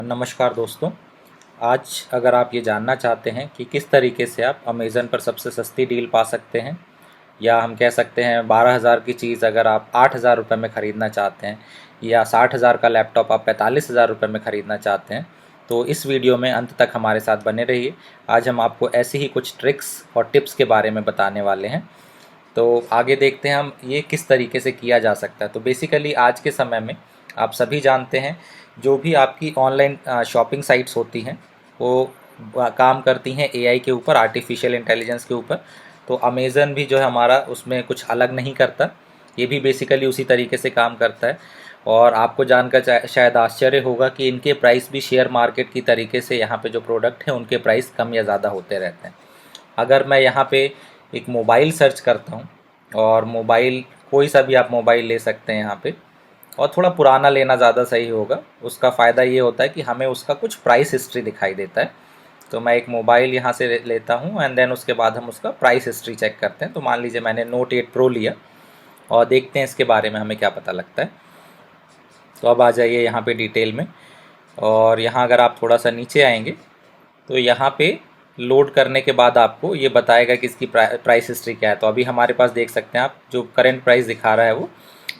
नमस्कार दोस्तों। आज अगर आप ये जानना चाहते हैं कि किस तरीके से आप अमेज़न पर सबसे सस्ती डील पा सकते हैं, या हम कह सकते हैं 12,000 की चीज़ अगर आप 8,000 रुपये में ख़रीदना चाहते हैं, या 60,000 का लैपटॉप आप 45,000 रुपये में ख़रीदना चाहते हैं, तो इस वीडियो में अंत तक हमारे साथ बने रहिए। आज हम आपको ऐसी ही कुछ ट्रिक्स और टिप्स के बारे में बताने वाले हैं। तो आगे देखते हैं हम ये किस तरीके से किया जा सकता है। तो बेसिकली आज के समय में आप सभी जानते हैं, जो भी आपकी ऑनलाइन शॉपिंग साइट्स होती हैं वो काम करती हैं एआई के ऊपर, आर्टिफिशियल इंटेलिजेंस के ऊपर। तो अमेज़न भी जो है हमारा उसमें कुछ अलग नहीं करता, ये भी बेसिकली उसी तरीके से काम करता है। और आपको जानकर शायद आश्चर्य होगा कि इनके प्राइस भी शेयर मार्केट की तरीके से यहाँ पे जो प्रोडक्ट हैं उनके प्राइस कम या ज़्यादा होते रहते हैं। अगर मैं यहाँ पे एक मोबाइल सर्च करता हूँ, और मोबाइल कोई सा भी आप मोबाइल ले सकते हैं यहाँ पे, और थोड़ा पुराना लेना ज़्यादा सही होगा। उसका फ़ायदा ये होता है कि हमें उसका कुछ प्राइस हिस्ट्री दिखाई देता है। तो मैं एक मोबाइल यहाँ से लेता हूँ एंड देन उसके बाद हम उसका प्राइस हिस्ट्री चेक करते हैं। तो मान लीजिए मैंने नोट 8 प्रो लिया, और देखते हैं इसके बारे में हमें क्या पता लगता है। तो अब आ जाइए यहाँ पे डिटेल में, और यहाँ अगर आप थोड़ा सा नीचे आएंगे तो यहाँ पे लोड करने के बाद आपको ये बताएगा कि इसकी प्राइस हिस्ट्री क्या है। तो अभी हमारे पास देख सकते हैं आप, जो करंट प्राइस दिखा रहा है वो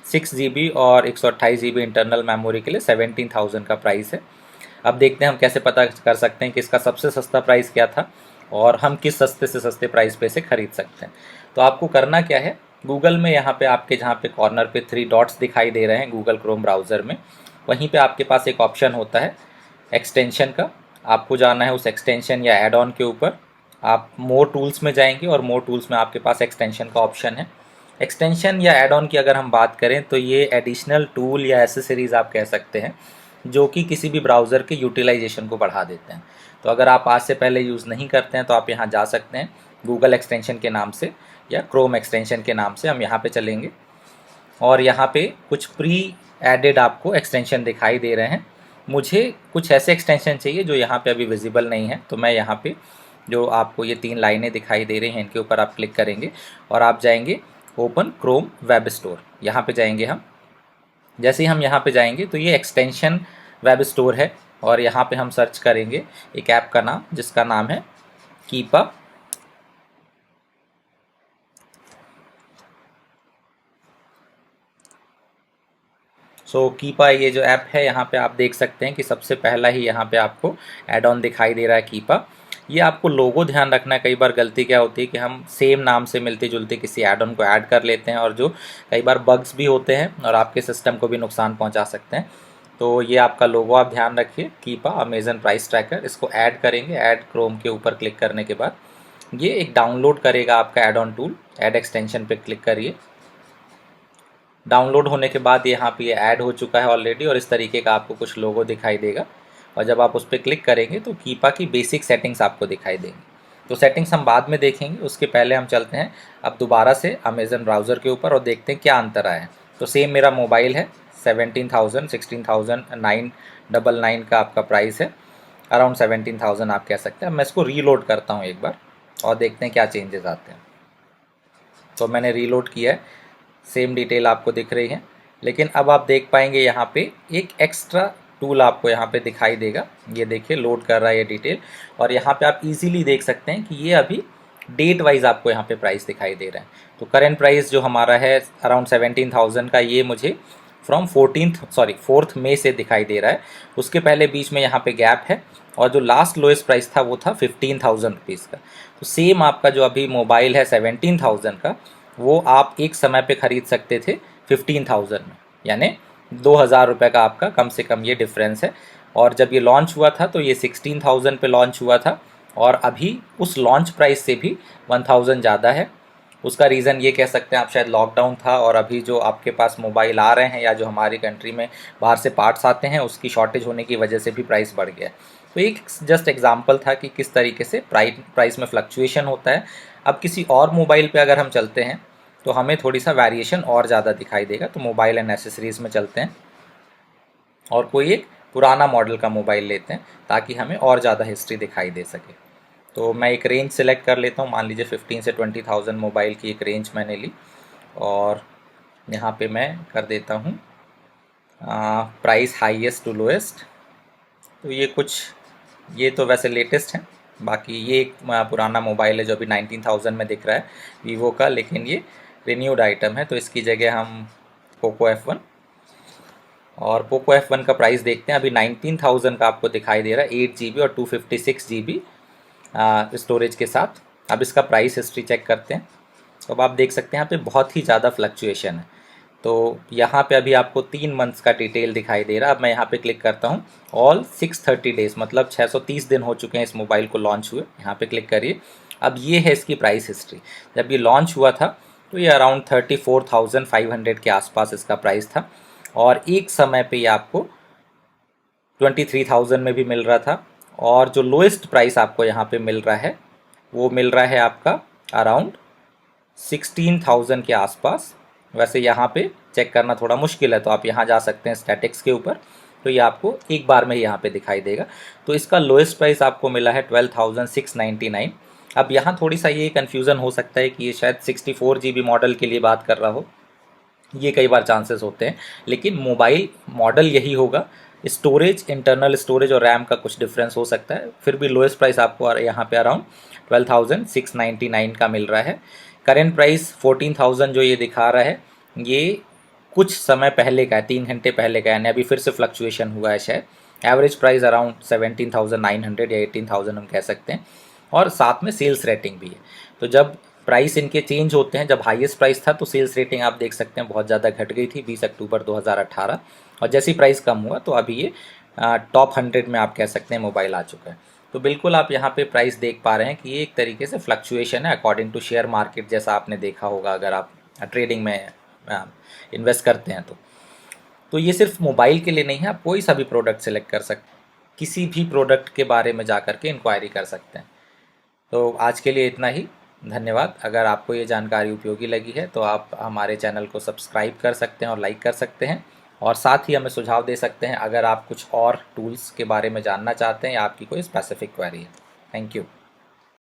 6 GB और 128 GB इंटरनल मेमोरी के लिए 17,000 का प्राइस है। अब देखते हैं हम कैसे पता कर सकते हैं कि इसका सबसे सस्ता प्राइस क्या था, और हम किस सस्ते से सस्ते प्राइस पे इसे ख़रीद सकते हैं। तो आपको करना क्या है, गूगल में यहाँ पे आपके जहाँ पे कॉर्नर पे 3 डॉट्स दिखाई दे रहे हैं गूगल क्रोम ब्राउज़र में, वहीं पे आपके पास एक ऑप्शन होता है एक्सटेंशन का। आपको जाना है उस एक्सटेंशन या एड ऑन के ऊपर। आप मोर टूल्स में जाएंगे और मोर टूल्स में आपके पास एक्सटेंशन का ऑप्शन है। एक्सटेंशन या एड ऑन की अगर हम बात करें तो ये एडिशनल टूल या एसेसरीज़ आप कह सकते हैं, जो कि किसी भी ब्राउज़र के यूटिलाइजेशन को बढ़ा देते हैं। तो अगर आप आज से पहले यूज़ नहीं करते हैं तो आप यहाँ जा सकते हैं गूगल एक्सटेंशन के नाम से या क्रोम एक्सटेंशन के नाम से। हम यहाँ पे चलेंगे और यहाँ पे कुछ प्री एडेड आपको एक्सटेंशन दिखाई दे रहे हैं। मुझे कुछ ऐसे एक्सटेंशन चाहिए जो यहाँ पे अभी विजिबल नहीं है। तो मैं यहाँ पे जो आपको ये 3 लाइनें दिखाई दे रही हैं इनके ऊपर आप क्लिक करेंगे और आप जाएंगे ओपन क्रोम वेब स्टोर। यहाँ पे जाएंगे हम। जैसे ही हम यहाँ पे जाएंगे तो ये एक्सटेंशन वेब स्टोर है, और यहाँ पे हम सर्च करेंगे एक ऐप का नाम जिसका नाम है कीपा। कीपा ये जो ऐप है, यहाँ पे आप देख सकते हैं कि सबसे पहला ही यहाँ पे आपको एड ऑन दिखाई दे रहा है कीपा। ये आपको लोगो ध्यान रखना है। कई बार गलती क्या होती है कि हम सेम नाम से मिलते जुलते किसी एड ऑन को ऐड कर लेते हैं, और जो कई बार बग्स भी होते हैं और आपके सिस्टम को भी नुकसान पहुँचा सकते हैं। तो ये आपका लोगो आप ध्यान रखिए, कीपा अमेज़न प्राइस ट्रैकर। इसको ऐड करेंगे, ऐड क्रोम के ऊपर क्लिक करने के बाद ये एक डाउनलोड करेगा आपका add on tool. Add extension पे क्लिक करिए। डाउनलोड होने के बाद यहाँ पे ये ऐड हो चुका है ऑलरेडी, और इस तरीके का आपको कुछ लोगो दिखाई देगा। और जब आप उस पर क्लिक करेंगे तो कीपा की बेसिक सेटिंग्स आपको दिखाई देंगी। तो सेटिंग्स हम बाद में देखेंगे, उसके पहले हम चलते हैं अब दोबारा से अमेज़न ब्राउज़र के ऊपर और देखते हैं क्या अंतर आया है। तो सेम मेरा मोबाइल है, 17,000 16,999 का आपका प्राइस है, अराउंड 17,000 आप कह सकते हैं। मैं इसको रीलोड करता हूँ एक बार और देखते हैं क्या चेंजेस आते हैं। तो मैंने रीलोड किया है, सेम डिटेल आपको दिख रही है, लेकिन अब आप देख पाएंगे यहाँ पे एक एक्स्ट्रा टूल आपको यहाँ पे दिखाई देगा। ये देखिए लोड कर रहा है ये डिटेल, और यहाँ पे आप इजीली देख सकते हैं कि ये अभी डेट वाइज आपको यहाँ पे प्राइस दिखाई दे रहा है। तो करेंट प्राइस जो हमारा है अराउंड 17,000 का, ये मुझे फ्रॉम 4th मई से दिखाई दे रहा है। उसके पहले बीच में यहाँ पे गैप है, और जो लास्ट लोएस्ट प्राइस था वो था 15,000 रुपीज़ का। तो सेम आपका जो अभी मोबाइल है 17,000 का, वो आप एक समय पे ख़रीद सकते थे 15,000 में, यानी 2,000 रुपये का आपका कम से कम ये डिफरेंस है। और जब ये लॉन्च हुआ था तो ये 16,000 पे लॉन्च हुआ था, और अभी उस लॉन्च प्राइस से भी 1,000 ज़्यादा है। उसका रीज़न ये कह सकते हैं आप, शायद लॉकडाउन था, और अभी जो आपके पास मोबाइल आ रहे हैं या जो हमारी कंट्री में बाहर से पार्ट्स आते हैं उसकी शॉर्टेज होने की वजह से भी प्राइस बढ़ गया है। तो एक जस्ट एग्जांपल था कि किस तरीके से प्राइस में फ्लक्चुएशन होता है। अब किसी और मोबाइल पे अगर हम चलते हैं तो हमें थोड़ी सा वेरिएशन और ज़्यादा दिखाई देगा। तो मोबाइल एंड एसेसरीज़ में चलते हैं और कोई एक पुराना मॉडल का मोबाइल लेते हैं ताकि हमें और ज़्यादा हिस्ट्री दिखाई दे सके। तो मैं एक रेंज सेलेक्ट कर लेता हूँ, मान लीजिए 15 से 20,000 मोबाइल की एक रेंज मैंने ली, और यहाँ पे मैं कर देता हूँ प्राइस हाईएस्ट टू लोएस्ट। तो ये तो वैसे लेटेस्ट है। बाकी ये एक पुराना मोबाइल है जो अभी 19,000 में दिख रहा है वीवो का, लेकिन ये रिन्यूड आइटम है, तो इसकी जगह हम पोको F1, और पोको F1 का प्राइस देखते हैं। अभी 19,000 का आपको दिखाई दे रहा है, 8 GB और 256 GB स्टोरेज के साथ। अब इसका प्राइस हिस्ट्री चेक करते हैं। तो अब आप देख सकते हैं यहाँ पे बहुत ही ज़्यादा फ्लक्चुएशन है। तो यहाँ पे अभी आपको 3 मंथ्स का डिटेल दिखाई दे रहा है। अब मैं यहाँ पे क्लिक करता हूँ, ऑल 630 डेज़, मतलब 630 दिन हो चुके हैं इस मोबाइल को लॉन्च हुए। यहाँ पे क्लिक करिए। अब ये है इसकी प्राइस हिस्ट्री। जब ये लॉन्च हुआ था तो ये अराउंड 34,500 के आसपास इसका प्राइस था, और एक समय पे ये आपको 23,000 में भी मिल रहा था, और जो लोएस्ट प्राइस आपको यहाँ पे मिल रहा है वो मिल रहा है आपका अराउंड 16,000 के आसपास। वैसे यहाँ पे चेक करना थोड़ा मुश्किल है, तो आप यहाँ जा सकते हैं स्टैटिक्स के ऊपर, तो ये आपको एक बार में ही यहाँ पे दिखाई देगा। तो इसका लोएस्ट प्राइस आपको मिला है 12,699। अब यहाँ थोड़ी सा ये कन्फ्यूज़न हो सकता है कि ये शायद 64 GB मॉडल के लिए बात कर रहा हो, ये कई बार चांसेस होते हैं, लेकिन मोबाइल मॉडल यही होगा। स्टोरेज, इंटरनल स्टोरेज और रैम का कुछ डिफरेंस हो सकता है, फिर भी लोएस्ट प्राइस आपको यहाँ पे अराउंड 12,699 का मिल रहा है। करेंट प्राइस 14,000 जो ये दिखा रहा है, ये कुछ समय पहले का है, 3 घंटे पहले का है, यानी अभी फिर से फ्लक्चुएशन हुआ है शायद। एवरेज प्राइस अराउंड 17,900 या 18,000 हम कह सकते हैं, और साथ में सेल्स रेटिंग भी है। तो जब प्राइस इनके चेंज होते हैं, जब हाईएस्ट प्राइस था तो सेल्स रेटिंग आप देख सकते हैं बहुत ज़्यादा घट गई थी 20 अक्टूबर 2018, और जैसी प्राइस कम हुआ तो अभी ये टॉप 100 में आप कह सकते हैं मोबाइल आ चुका है। तो बिल्कुल आप यहाँ पे प्राइस देख पा रहे हैं कि ये एक तरीके से फ्लक्चुएशन है अकॉर्डिंग टू शेयर मार्केट, जैसा आपने देखा होगा अगर आप ट्रेडिंग में इन्वेस्ट करते हैं तो ये सिर्फ मोबाइल के लिए नहीं है, आप कोई सा भी प्रोडक्ट सेलेक्ट कर सकते हैं, किसी भी प्रोडक्ट के बारे में जा कर के इंक्वायरी कर सकते हैं। तो आज के लिए इतना ही, धन्यवाद। अगर आपको ये जानकारी उपयोगी लगी है तो आप हमारे चैनल को सब्सक्राइब कर सकते हैं और लाइक कर सकते हैं, और साथ ही हमें सुझाव दे सकते हैं अगर आप कुछ और टूल्स के बारे में जानना चाहते हैं या आपकी कोई स्पेसिफिक क्वेरी है। Thank you.